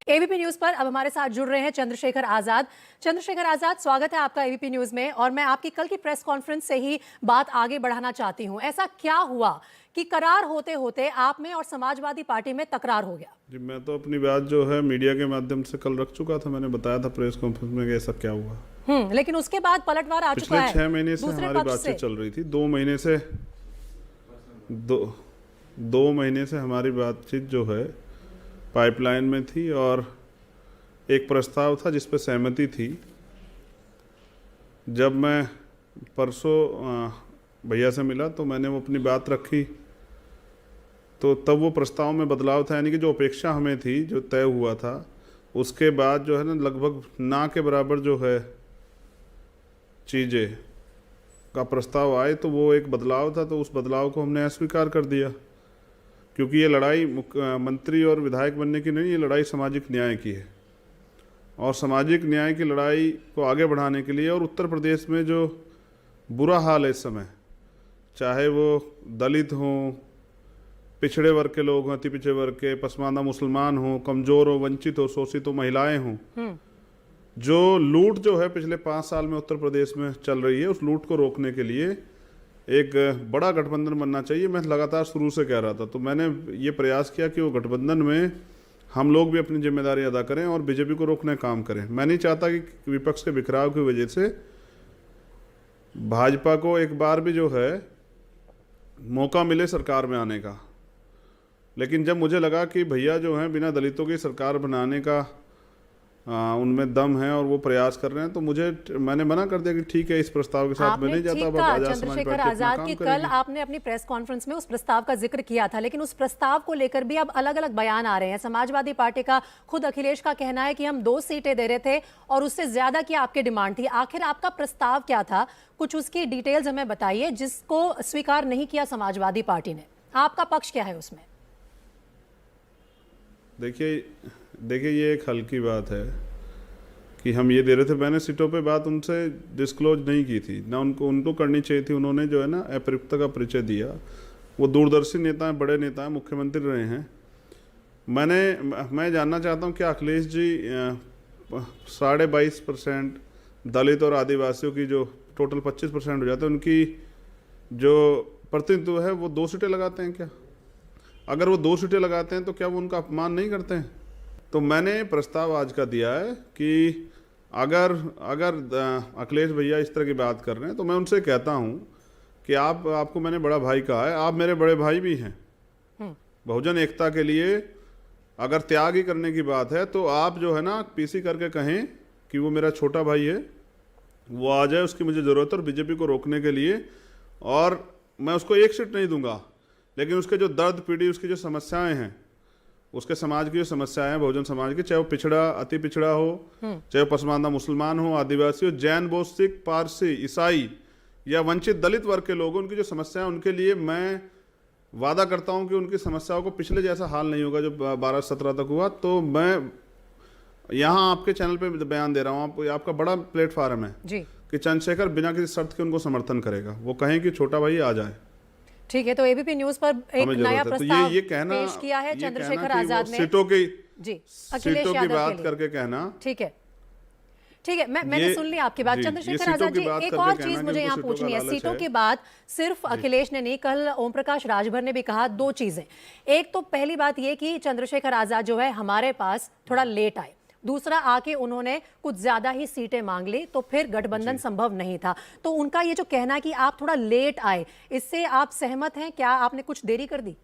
ABP news पर अब हमारे साथ जुड़ रहे हैं चंद्रशेखर आजाद। चंद्रशेखर आजाद, स्वागत है आपका एबीपी न्यूज में। और मैं आपकी कल की प्रेस कॉन्फ्रेंस से ही बात आगे बढ़ाना चाहती हूं। ऐसा क्या हुआ कि करार होते होते आप में और समाजवादी पार्टी में तकरार हो गया? जी, मैं तो अपनी बात जो है मीडिया के माध्यम से कल रख चुका था। मैंने बताया था प्रेस कॉन्फ्रेंस में कि ऐसा क्या हुआ। लेकिन उसके बाद पलटवार आ चुका है। पिछले 6 महीने से हमारी बातचीत चल रही थी। 2 महीने से हमारी बातचीत जो है पाइपलाइन में थी और एक प्रस्ताव था जिस पर सहमति थी। जब मैं परसों भैया से मिला तो मैंने वो अपनी बात रखी, तो तब वो प्रस्ताव में बदलाव था, यानी कि जो अपेक्षा हमें थी, जो तय हुआ था, उसके बाद जो है ना लगभग ना के बराबर जो है चीज़ें का प्रस्ताव आए, तो वो एक बदलाव था। तो उस बदलाव को हमने अस्वीकार कर दिया, क्योंकि ये लड़ाई मंत्री और विधायक बनने की नहीं, ये लड़ाई सामाजिक न्याय की है। और सामाजिक न्याय की लड़ाई को आगे बढ़ाने के लिए, और उत्तर प्रदेश में जो बुरा हाल है इस समय, चाहे वो दलित हों, पिछड़े वर्ग के लोग हों, अति पिछड़े वर्ग के, पसमानदा मुसलमान हों, कमज़ोर हो, वंचित हो, शोषित हो, महिलाएं हों, जो लूट जो है पिछले 5 साल में उत्तर प्रदेश में चल रही है, उस लूट को रोकने के लिए एक बड़ा गठबंधन बनना चाहिए। मैं लगातार शुरू से कह रहा था। तो मैंने ये प्रयास किया कि वो गठबंधन में हम लोग भी अपनी जिम्मेदारी अदा करें और बीजेपी को रोकने का काम करें। मैं नहीं चाहता कि विपक्ष के बिखराव की वजह से भाजपा को एक बार भी जो है मौका मिले सरकार में आने का। लेकिन जब मुझे लगा कि भैया जो हैं बिना दलितों की सरकार बनाने का उनमें दम है और वो प्रयास कर रहे हैं, तो मैंने मना कर दिया कि ठीक है, इस प्रस्ताव के साथ मैं नहीं जाता। चंद्रशेखर आजाद की कल आपने अपनी प्रेस कॉन्फ्रेंस में उस प्रस्ताव का जिक्र किया था, लेकिन उस प्रस्ताव को लेकर भी अब अलग अलग बयान आ रहे हैं। समाजवादी पार्टी का खुद अखिलेश का कहना है कि हम 2 सीटें दे रहे थे और उससे ज्यादा की आपकी डिमांड थी। आखिर आपका प्रस्ताव क्या था? कुछ उसकी डिटेल्स हमें बताइए, जिसको स्वीकार नहीं किया समाजवादी पार्टी ने। आपका पक्ष क्या है उसमें? देखिए ये एक हल्की बात है कि हम ये दे रहे थे। मैंने सीटों पे बात उनसे डिस्क्लोज नहीं की थी, ना उनको करनी चाहिए थी। उन्होंने जो है ना अप्रयुक्ता का परिचय दिया। वो दूरदर्शी नेता हैं, बड़े नेता हैं, मुख्यमंत्री रहे हैं। मैं जानना चाहता हूँ कि अखिलेश जी 22.5% दलित और आदिवासियों की जो टोटल 25% हो जाते हैं, उनकी जो प्रतिनिधित्व है वो 2 सीटें लगाते हैं क्या? अगर वो 2 सीटें लगाते हैं तो क्या वो उनका अपमान नहीं करते हैं? तो मैंने प्रस्ताव आज का दिया है कि अगर अखिलेश भैया इस तरह की बात कर रहे हैं तो मैं उनसे कहता हूं कि आपको मैंने बड़ा भाई कहा है, आप मेरे बड़े भाई भी हैं। बहुजन एकता के लिए अगर त्याग ही करने की बात है तो आप जो है ना पीसी करके कहें कि वो मेरा छोटा भाई है, वो आ जाए, उसकी मुझे ज़रूरत है और बीजेपी को रोकने के लिए। और मैं उसको 1 सीट नहीं दूंगा, लेकिन उसके जो दर्द पीड़ी, उसकी जो समस्याएं हैं, उसके समाज की जो समस्याएं हैं, बहुजन समाज की, चाहे वो पिछड़ा, अति पिछड़ा हो, चाहे वो पसमानदा मुसलमान हो, आदिवासी हो, जैन, बौद्ध, सिख, पारसी, ईसाई या वंचित दलित वर्ग के लोग, उनकी जो समस्याएं, उनके लिए मैं वादा करता हूं कि उनकी समस्याओं को पिछले जैसा हाल नहीं होगा जो 12-17 तक हुआ। तो मैं यहाँ आपके चैनल पे बयान दे रहा हूँ, आपका बड़ा प्लेटफार्म है जी, कि चंद्रशेखर बिना किसी शर्त के उनको समर्थन करेगा। वो कहें कि छोटा भाई आ जाए। ठीक है, तो एबीपी न्यूज पर एक नया प्रस्ताव ये कहना, पेश किया है चंद्रशेखर आजाद ने। सीटों की बात करके कहना। ठीक है, मैंने सुन ली आपकी बात। चंद्रशेखर आजाद जी, एक और चीज मुझे यहाँ पूछनी है। सीटों की बात सिर्फ अखिलेश ने नहीं, कल ओम प्रकाश राजभर ने भी कहा 2 चीजें। एक तो पहली बात ये कि चंद्रशेखर आजाद जो है हमारे पास थोड़ा लेट आए। दूसरा, आके उन्होंने कुछ ज्यादा ही सीटें मांग ली, तो फिर गठबंधन संभव नहीं था। तो उनका ये जो कहना है कि आप थोड़ा लेट आए, इससे आप सहमत हैं? क्या आपने कुछ देरी कर दी?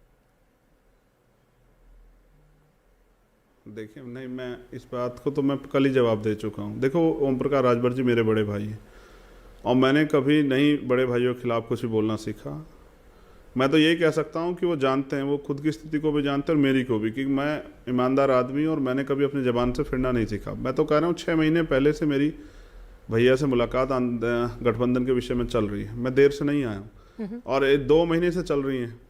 देखिए, नहीं, मैं इस बात को तो मैं कल ही जवाब दे चुका हूँ। देखो, ओम प्रकाश राजभर जी मेरे बड़े भाई हैं और मैंने कभी नहीं बड़े भाइयों के खिलाफ कुछ भी बोलना सीखा। मैं तो यही कह सकता हूँ कि वो जानते हैं, वो खुद की स्थिति को भी जानते हैं और मेरी को भी, कि मैं ईमानदार आदमी और मैंने कभी अपनी ज़बान से फिरना नहीं सीखा। मैं तो कह रहा हूँ 6 महीने पहले से मेरी भैया से मुलाकात गठबंधन के विषय में चल रही है। मैं देर से नहीं आया हूँ और 2 महीने से चल रही हैं,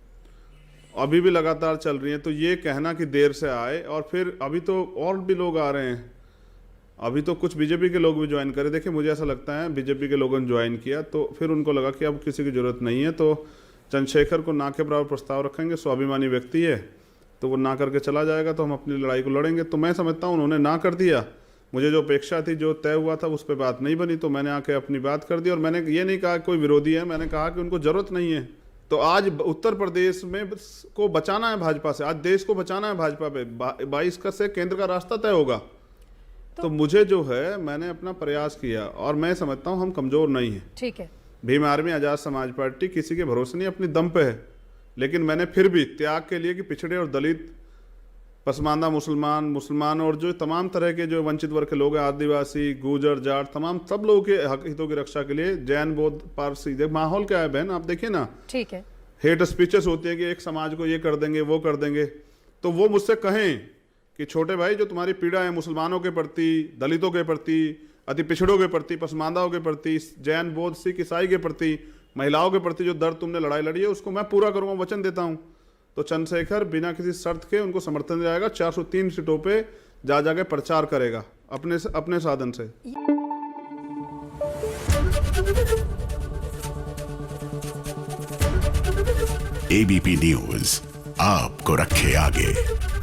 अभी भी लगातार चल रही हैं। तो ये कहना कि देर से आए, और फिर अभी तो और भी लोग आ रहे हैं, अभी तो कुछ बीजेपी के लोग भी ज्वाइन करे। देखिए, मुझे ऐसा लगता है बीजेपी के लोगों ने ज्वाइन किया तो फिर उनको लगा कि अब किसी की ज़रूरत नहीं है, तो चंद्रशेखर को ना के बराबर प्रस्ताव रखेंगे, स्वाभिमानी व्यक्ति है, तो वो ना करके चला जाएगा, तो हम अपनी लड़ाई को लड़ेंगे। तो मैं समझता हूँ उन्होंने ना कर दिया, मुझे जो अपेक्षा थी, जो तय हुआ था, उस पर बात नहीं बनी, तो मैंने आके अपनी बात कर दी। और मैंने ये नहीं कहा कोई विरोधी है, मैंने कहा कि उनको जरूरत नहीं है। तो आज उत्तर प्रदेश में को बचाना है भाजपा से, आज देश को बचाना है भाजपा पे। 22 का से केंद्र का रास्ता तय होगा। तो मुझे जो है, मैंने अपना प्रयास किया और मैं समझता हूँ हम कमजोर नहीं हैं। ठीक है। भीम आर्मी, आजाद समाज पार्टी किसी के भरोसे नहीं, अपनी दम पे है। लेकिन मैंने फिर भी त्याग के लिए कि पिछड़े और दलित, पसमानदा मुसलमान और जो तमाम तरह के जो वंचित वर्ग के लोग हैं, आदिवासी, गुर्जर, जाट, तमाम सब लोगों के हक हितों की रक्षा के लिए, जैन, बौद्ध, पारसी, माहौल क्या है बहन, आप देखिए ना। ठीक है। हेट स्पीचेस होती है कि एक समाज को ये कर देंगे, वो कर देंगे। तो वो मुझसे कहें कि छोटे भाई, जो तुम्हारी पीड़ा है मुसलमानों के प्रति, दलितों के प्रति, अति पिछड़ों के प्रति, पसमानदाओं के प्रति, जैन, बौद्ध, सिख, ईसाई के प्रति, महिलाओं के प्रति जो दर्द तुमने लड़ाई लड़ी है, उसको मैं पूरा करूंगा, वचन देता हूं। तो चंद्रशेखर बिना किसी शर्त के उनको समर्थन दिलाएगा, 403 सीटों पे जा जाके प्रचार करेगा अपने साधन से। एबीपी न्यूज आपको रखे आगे।